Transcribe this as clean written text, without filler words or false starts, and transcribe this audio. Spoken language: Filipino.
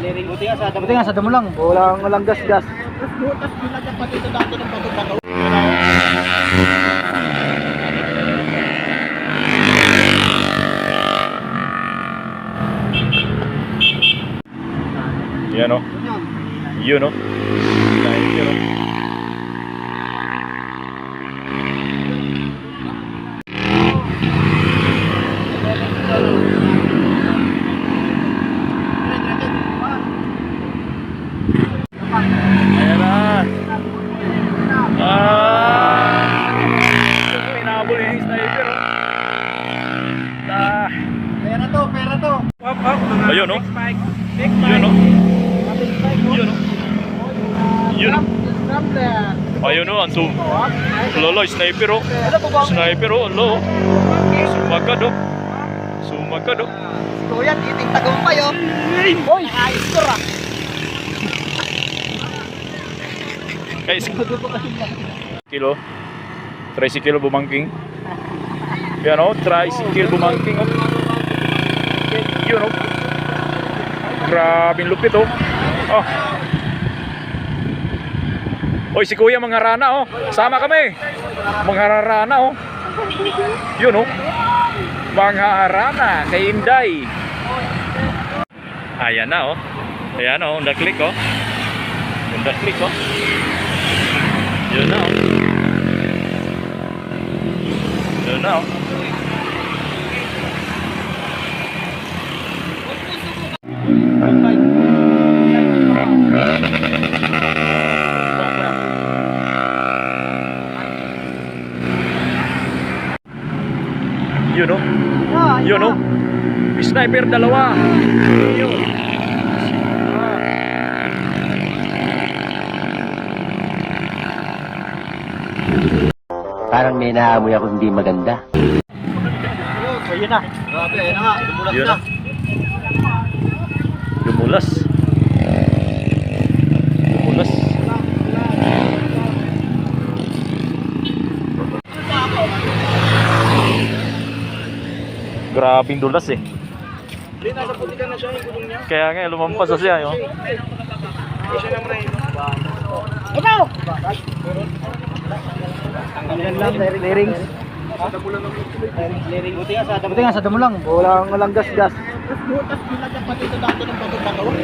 Buti nga sa damo lang. Walang gas-gas. Butas nilagyan pa dito dati ng bato-bato. Yan o. Yun o. Sniper o. Ayan na. Pinabol yung sniper o. Pera to. Ayun o. Yun o. Yun o. Yun o. Ayun o, ang lolo, sniper o. Sniper o, lo. Sumagad o. Sumagad o. Kuya, titing tagumpay oh. Hoy, ayos ko ra. Kilo. Tricycle bumangking. Yan o, tricycle bumangking o. Yun o. Grabing lupit o. Oh. Oy, si kuya mangharana oh. Sama kami. Mangharana oh. Yun oh. Mangharana kay Inday. Ayan na oh. Ayan oh, unda click oh. Unda click oh. Yun na oh. Yun na oh. Yun o. Yun o. Sniper dalawa. Yun. Parang may naamoy ako hindi maganda. So yun na. Grabe, ayun na nga. Dumulas Yun na. Dumulas. Dumulas. Grabing dulas eh. Hindi, nasa putikan na siya yung gulong niya. Kaya nga lumampas na siya yun. Hindi siya naman eh. Ito! Tanggalin lang, clearings. Buti nga sa damo lang. Walang gas-gas. Butas nilagyan pa dito dati ng bato-bato.